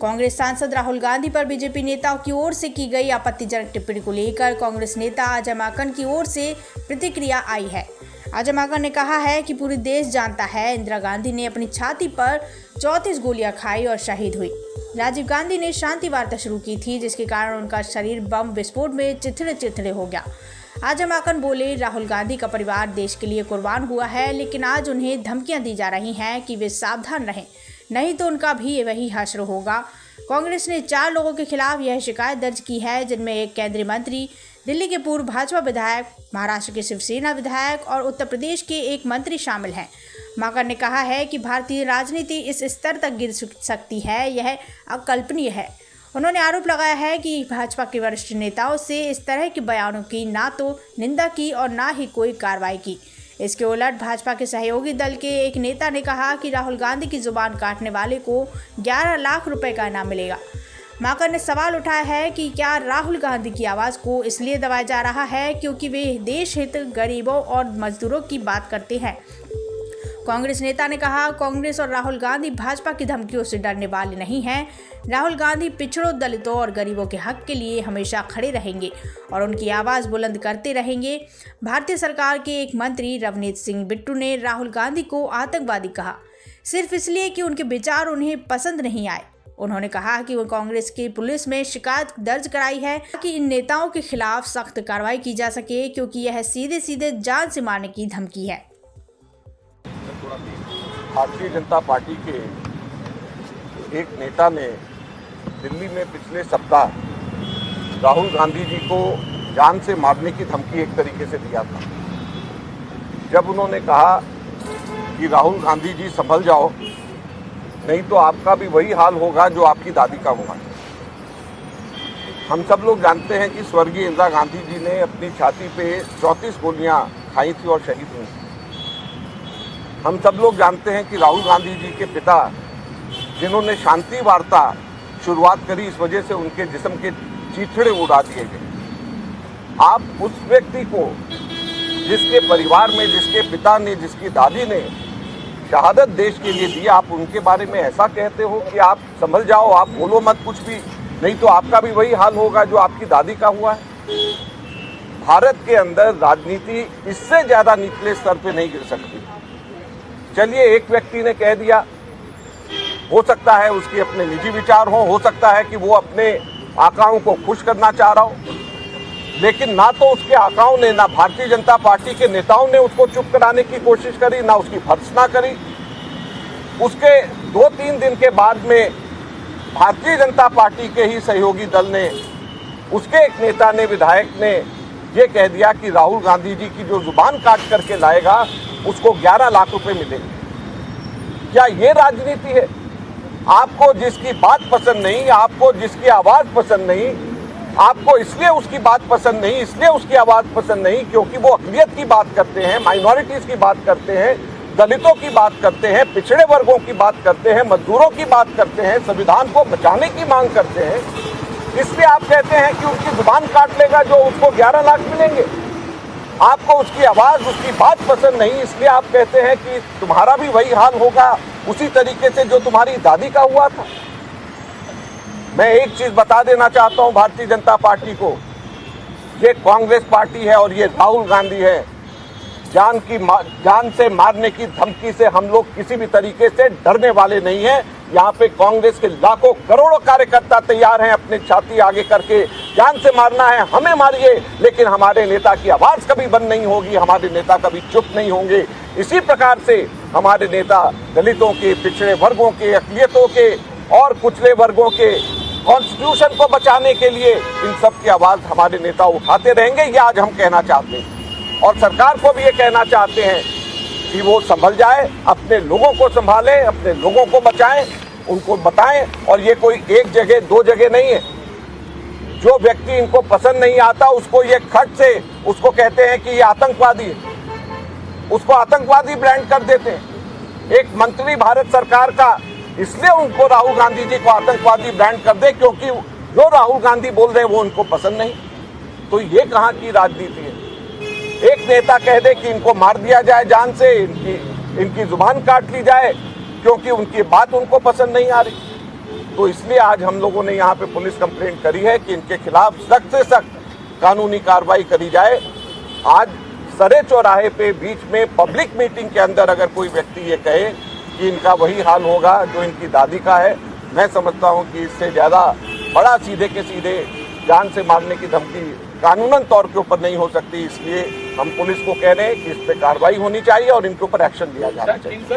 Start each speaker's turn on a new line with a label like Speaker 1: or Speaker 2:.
Speaker 1: कांग्रेस सांसद राहुल गांधी पर बीजेपी नेताओं की ओर से की गई आपत्तिजनक टिप्पणी को लेकर कांग्रेस नेता अजय माकन की ओर से प्रतिक्रिया आई है। अजय माकन ने कहा है कि पूरी देश जानता है इंदिरा गांधी ने अपनी छाती पर 34 गोलियां खाई और शहीद हुई। राजीव गांधी ने शांति वार्ता शुरू की थी, जिसके कारण उनका शरीर बम विस्फोट में चिथड़े हो गया। अजय माकन बोले, राहुल गांधी का परिवार देश के लिए कुर्बान हुआ है, लेकिन आज उन्हें धमकियां दी जा रही हैं कि वे सावधान रहें, नहीं तो उनका भी वही हश्र होगा। कांग्रेस ने 4 लोगों के खिलाफ यह शिकायत दर्ज की है, जिनमें एक केंद्रीय मंत्री, दिल्ली के पूर्व भाजपा विधायक, महाराष्ट्र के शिवसेना विधायक और उत्तर प्रदेश के एक मंत्री शामिल हैं। माकन ने कहा है कि भारतीय राजनीति इस स्तर तक गिर सकती है, यह अकल्पनीय है। उन्होंने आरोप लगाया है कि भाजपा के वरिष्ठ नेताओं से इस तरह के बयानों की ना तो निंदा की और ना ही कोई कार्रवाई की। इसके उलट भाजपा के सहयोगी दल के एक नेता ने कहा कि राहुल गांधी की जुबान काटने वाले को 11 लाख रुपए का इनाम मिलेगा। माकन ने सवाल उठाया है कि क्या राहुल गांधी की आवाज़ को इसलिए दबाया जा रहा है क्योंकि वे देश हित, गरीबों और मजदूरों की बात करते हैं। कांग्रेस नेता ने कहा, कांग्रेस और राहुल गांधी भाजपा की धमकियों से डरने वाले नहीं हैं। राहुल गांधी पिछड़ों, दलितों और गरीबों के हक के लिए हमेशा खड़े रहेंगे और उनकी आवाज़ बुलंद करते रहेंगे। भारतीय सरकार के एक मंत्री रवनीत सिंह बिट्टू ने राहुल गांधी को आतंकवादी कहा, सिर्फ इसलिए कि उनके विचार उन्हें पसंद नहीं आए। उन्होंने कहा कि वो कांग्रेस की पुलिस में शिकायत दर्ज कराई है कि इन नेताओं के खिलाफ सख्त कार्रवाई की जा सके, क्योंकि यह सीधे सीधे जान से मारने की धमकी है।
Speaker 2: भारतीय जनता पार्टी के एक नेता ने दिल्ली में पिछले सप्ताह राहुल गांधी जी को जान से मारने की धमकी एक तरीके से दिया था, जब उन्होंने कहा कि राहुल गांधी जी संभल जाओ, नहीं तो आपका भी वही हाल होगा जो आपकी दादी का हुआ। हम सब लोग जानते हैं कि स्वर्गीय इंदिरा गांधी जी ने अपनी छाती पे 34 गोलियां खाई थी और शहीद हुई। हम सब लोग जानते हैं कि राहुल गांधी जी के पिता, जिन्होंने शांति वार्ता शुरुआत करी, इस वजह से उनके जिस्म के चीथड़े उड़ा दिए गए। आप उस व्यक्ति को, जिसके परिवार में, जिसके पिता ने, जिसकी दादी ने शहादत देश के लिए दी, आप उनके बारे में ऐसा कहते हो कि आप संभल जाओ, आप बोलो मत कुछ भी, नहीं तो आपका भी वही हाल होगा जो आपकी दादी का हुआ है। भारत के अंदर राजनीति इससे ज्यादा निचले स्तर पे नहीं गिर सकती। चलिए, एक व्यक्ति ने कह दिया, हो सकता है उसके अपने निजी विचार हो सकता है कि वो अपने आकाओं को खुश करना चाह रहा हो, लेकिन ना तो उसके आकाओं ने, ना भारतीय जनता पार्टी के नेताओं ने उसको चुप कराने की कोशिश करी, ना उसकी भर्त्सना करी। उसके 2-3 दिन के बाद में भारतीय जनता पार्टी के ही सहयोगी दल ने, उसके एक नेता ने, विधायक ने ये कह दिया कि राहुल गांधी जी की जो जुबान काट करके लाएगा उसको 11 लाख रुपए मिलेंगे। क्या ये राजनीति है? आपको जिसकी बात पसंद नहीं, आपको जिसकी आवाज पसंद नहीं, आपको इसलिए उसकी बात पसंद नहीं, इसलिए उसकी आवाज पसंद नहीं क्योंकि वो अक़लियत की बात करते हैं, माइनॉरिटीज की बात करते हैं, दलितों की बात करते हैं, पिछड़े वर्गों की बात करते हैं, मजदूरों की बात करते हैं, संविधान को बचाने की मांग करते हैं, इसलिए आप कहते हैं कि उनकी जुबान काट लेगा जो उसको 11 लाख मिलेंगे। आपको उसकी आवाज, उसकी बात पसंद नहीं, इसलिए आप कहते हैं कि तुम्हारा भी वही हाल होगा उसी तरीके से जो तुम्हारी दादी का हुआ था। मैं एक चीज बता देना चाहता हूं भारतीय जनता पार्टी को, ये कांग्रेस पार्टी है और ये राहुल गांधी है। जान से मारने की धमकी से हम लोग किसी भी तरीके से डरने वाले नहीं हैं। यहाँ पे कांग्रेस के लाखों करोड़ों कार्यकर्ता तैयार हैं अपनी छाती आगे करके, जान से मारना है हमें मारिए, लेकिन हमारे नेता की आवाज कभी बंद नहीं होगी, हमारे नेता कभी चुप नहीं होंगे। इसी प्रकार से हमारे नेता दलितों के, पिछड़े वर्गों के, अक़लियतों के और कुचले वर्गों के कॉन्स्टिट्यूशन को बचाने के लिए इन सब की आवाज हमारे नेता उठाते रहेंगे। ये आज हम कहना चाहते हैं और सरकार को भी ये कहना चाहते हैं कि वो संभल जाए, अपने लोगों को संभाले, अपने लोगों को बचाएं, उनको बताएं। और ये कोई एक जगह 2 जगह नहीं है। जो व्यक्ति इनको पसंद नहीं आता उसको ये खट से उसको कहते हैं कि ये आतंकवादी है, उसको आतंकवादी ब्रांड कर देते हैं। एक मंत्री भारत सरकार का इसलिए उनको राहुल गांधी जी को आतंकवादी ब्रांड कर दे क्योंकि जो राहुल गांधी बोल रहे हैं वो उनको पसंद नहीं। तो ये कहाँ की राजनीति है? एक नेता कह दे कि इनको मार दिया जाए जान से, इनकी जुबान काट ली जाए क्योंकि उनकी बात उनको पसंद नहीं आ रही। तो इसलिए आज हम लोगों ने यहाँ पे पुलिस कंप्लेंट करी है कि इनके खिलाफ सख्त से सख्त कानूनी कार्रवाई करी जाए। आज सरे चौराहे पे बीच में पब्लिक मीटिंग के अंदर अगर कोई व्यक्ति ये कहे कि इनका वही हाल होगा जो इनकी दादी का है, मैं समझता हूँ कि इससे ज़्यादा बड़ा सीधे के सीधे जान से मारने की धमकी कानूनन तौर के ऊपर नहीं हो सकती। इसलिए हम पुलिस को कह रहे हैं कि इस पर कार्रवाई होनी चाहिए और इनके ऊपर एक्शन लिया जाना चाहिए।